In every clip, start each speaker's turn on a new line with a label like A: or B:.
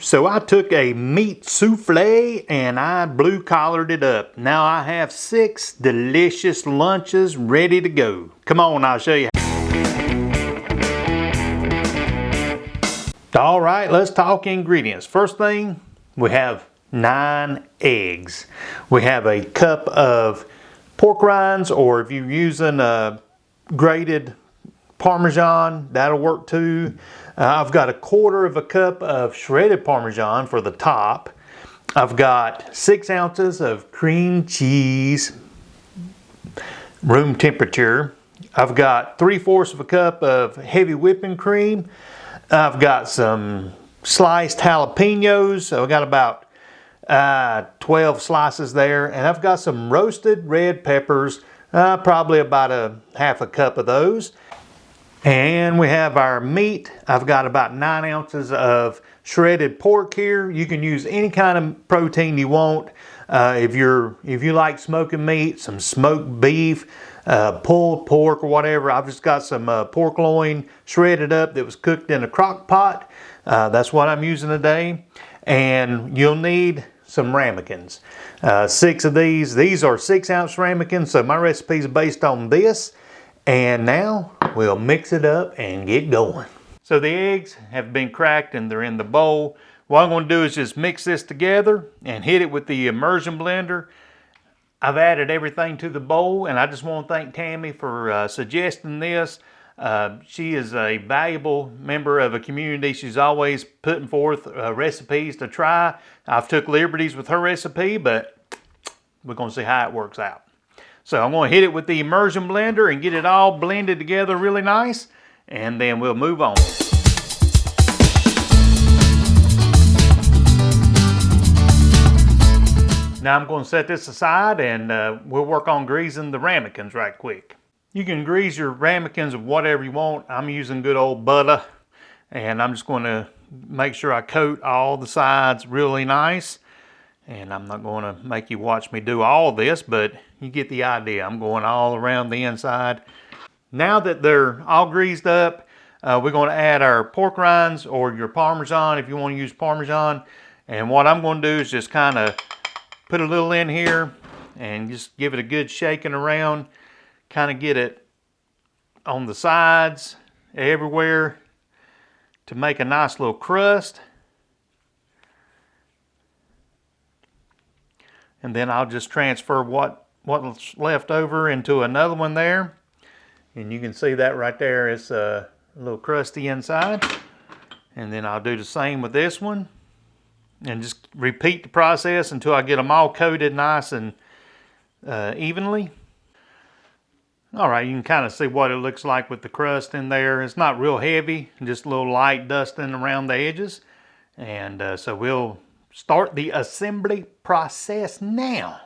A: So I took a meat souffle and I blue collared it up. Now I have 6 delicious lunches ready to go. Come on, I'll show you. All right, let's talk ingredients. First thing, we have 9 eggs. We have a cup of pork rinds, or if you're using a grated Parmesan, that'll work too. I've got 1/4 cup of shredded Parmesan for the top. I've got 6 ounces of cream cheese, room temperature. I've got 3/4 cup of heavy whipping cream. I've got some sliced jalapeños. So I've got about 12 slices there. And I've got some roasted red peppers, probably about 1/2 cup of those. And we have our meat. I've got about 9 ounces of shredded pork here. You can use any kind of protein you want. If you like smoking meat, some smoked beef, pulled pork or whatever. I've just got some pork loin shredded up that was cooked in a crock pot. That's what I'm using today. And you'll need some ramekins. 6 of these. These are 6-ounce ramekins, so my recipe is based on this. And now we'll mix it up and get going. So the eggs have been cracked and they're in the bowl. What I'm going to do is just mix this together and hit it with the immersion blender. I've added everything to the bowl, and I just want to thank Tammy for suggesting this. She is a valuable member of a community. She's always putting forth recipes to try. I've took liberties with her recipe, but we're going to see how it works out. So I'm going to hit it with the immersion blender and get it all blended together really nice, and then we'll move on. Now I'm going to set this aside and we'll work on greasing the ramekins right quick. You can grease your ramekins with whatever you want. I'm using good old butter, and I'm just going to make sure I coat all the sides really nice. And I'm not going to make you watch me do all this, but you get the idea. I'm going all around the inside. Now that they're all greased up, we're going to add our pork rinds or your Parmesan if you want to use Parmesan. And what I'm going to do is just kind of put a little in here and just give it a good shaking around. Kind of get it on the sides, everywhere, to make a nice little crust. And then I'll just transfer what's left over into another one there. And you can see that right there. It's a little crusty inside. And then I'll do the same with this one. And just repeat the process until I get them all coated nice and evenly. All right, you can kind of see what it looks like with the crust in there. It's not real heavy, just a little light dusting around the edges. And so we'll start the assembly process now.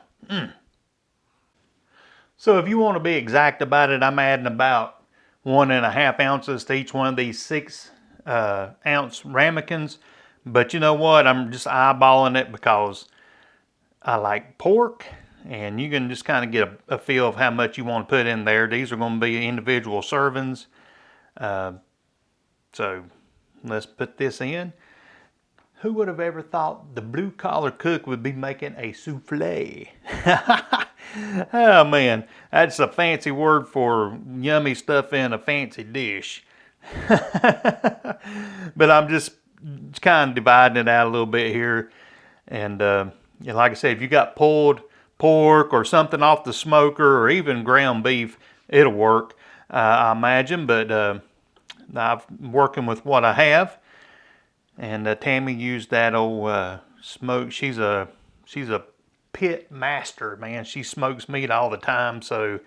A: So if you want to be exact about it, I'm adding about 1.5 ounces to each one of these 6-ounce ramekins. But you know what? I'm just eyeballing it because I like pork, and you can just kind of get a feel of how much you want to put in there. These are going to be individual servings. So let's put this in. Who would have ever thought the blue collar cook would be making a souffle? Oh man, that's a fancy word for yummy stuff in a fancy dish. But I'm just kind of dividing it out a little bit here. And like I said, if you got pulled pork or something off the smoker or even ground beef, it'll work, I imagine. But I'm working with what I have. And Tammy used that old smoke. She's a pit master, man. She smokes meat all the time, so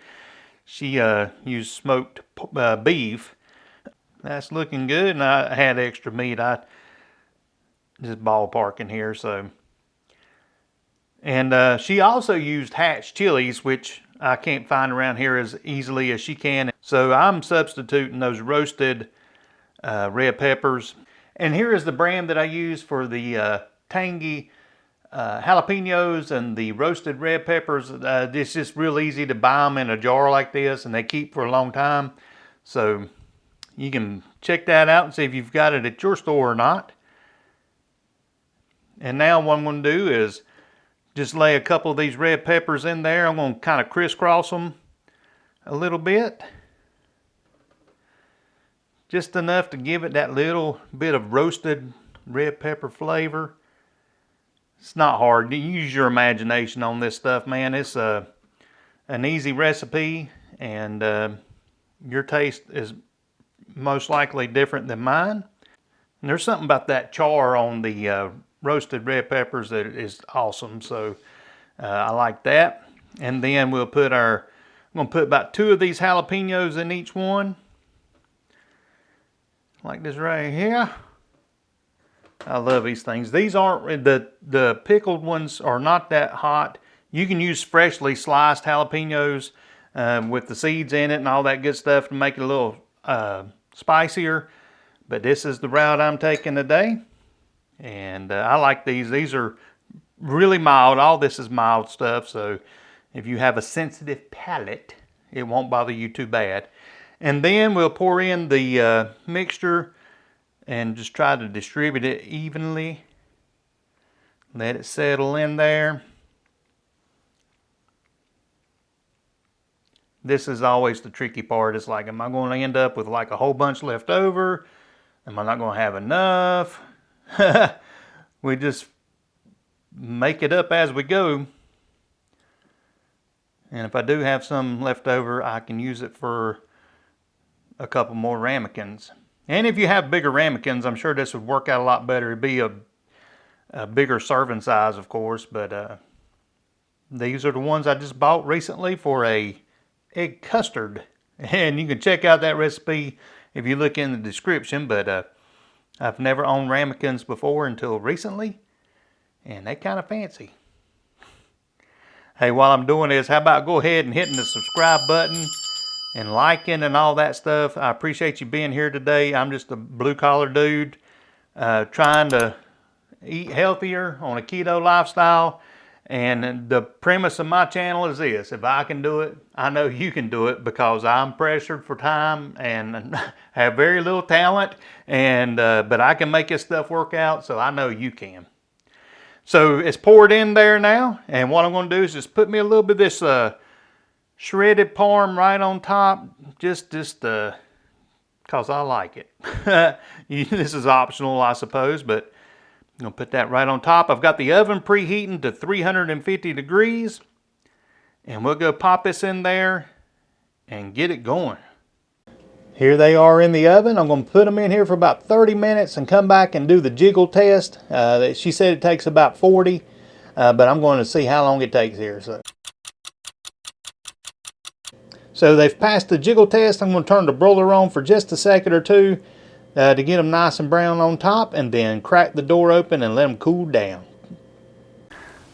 A: she used smoked beef. That's looking good, and I had extra meat. I just ballparking here, so. And she also used hatch chilies, which I can't find around here as easily as she can. So I'm substituting those roasted red peppers. And here is the brand that I use for the tangy jalapenos and the roasted red peppers. It's just real easy to buy them in a jar like this, and they keep for a long time. So you can check that out and see if you've got it at your store or not. And now what I'm going to do is just lay a couple of these red peppers in there. I'm going to kind of crisscross them a little bit. Just enough to give it that little bit of roasted red pepper flavor. It's not hard. Use your imagination on this stuff, man. It's an easy recipe, and your taste is most likely different than mine. And there's something about that char on the roasted red peppers that is awesome. So I like that. And then we'll put I'm going to put about 2 of these jalapeños in each one. Like this right here. I love these things. These aren't, the pickled ones are not that hot. You can use freshly sliced jalapeños with the seeds in it and all that good stuff to make it a little spicier. But this is the route I'm taking today. And I like these. These are really mild. All this is mild stuff. So if you have a sensitive palate, it won't bother you too bad. And then we'll pour in the mixture and just try to distribute it evenly. Let it settle in there. This is always the tricky part. It's like, am I going to end up with like a whole bunch left over? Am I not going to have enough? We just make it up as we go. And if I do have some left over, I can use it for a couple more ramekins. And if you have bigger ramekins, I'm sure this would work out a lot better. It'd be a bigger serving size, of course, but these are the ones I just bought recently for a egg custard. And you can check out that recipe if you look in the description, but I've never owned ramekins before until recently, and they kind of fancy. Hey, while I'm doing this, how about go ahead and hitting the subscribe button and liking and all that stuff. I appreciate you being here today. I'm just a blue-collar dude trying to eat healthier on a keto lifestyle. And the premise of my channel is this: if I can do it, I know you can do it, because I'm pressured for time and have very little talent, and but I can make this stuff work out, so I know you can. So it's poured in there now, and what I'm going to do is just put me a little bit of this shredded parm right on top, just because I like it. This is optional, I suppose, but I'm going to put that right on top. I've got the oven preheating to 350 degrees, and we'll go pop this in there and get it going. Here they are in the oven. I'm going to put them in here for about 30 minutes and come back and do the jiggle test. She said it takes about 40, but I'm going to see how long it takes here. So they've passed the jiggle test. I'm going to turn the broiler on for just a second or two to get them nice and brown on top, and then crack the door open and let them cool down.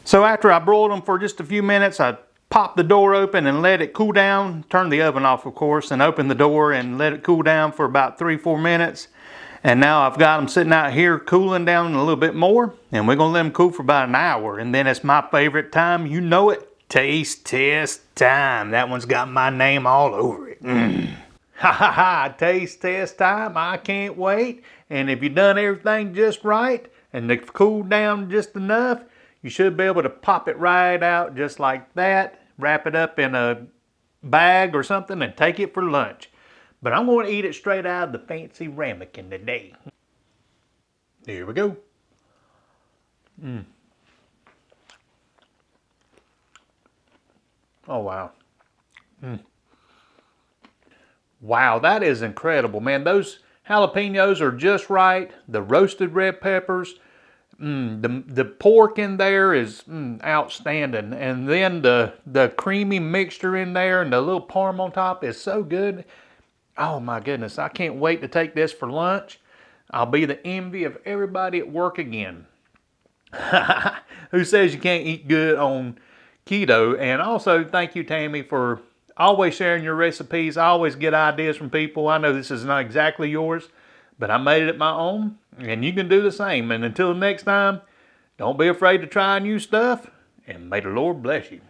A: So after I broiled them for just a few minutes, I popped the door open and let it cool down. Turned the oven off, of course, and opened the door and let it cool down for about 3-4 minutes. And now I've got them sitting out here cooling down a little bit more, and we're going to let them cool for about an hour. And then it's my favorite time. You know it. Taste test time. That one's got my name all over it. Ha ha ha, taste test time. I can't wait. And if you've done everything just right and they've cooled down just enough, you should be able to pop it right out just like that. Wrap it up in a bag or something and take it for lunch. But I'm going to eat it straight out of the fancy ramekin today. Here we go. Oh, wow. Wow, that is incredible, man. Those jalapeños are just right. The roasted red peppers, the pork in there is outstanding. And then the creamy mixture in there and the little parm on top is so good. Oh my goodness, I can't wait to take this for lunch. I'll be the envy of everybody at work again. Who says you can't eat good on keto? And also, thank you, Tammy, for always sharing your recipes. I always get ideas from people. I know this is not exactly yours, but I made it my own, and you can do the same. And until next time, don't be afraid to try new stuff, and may the Lord bless you.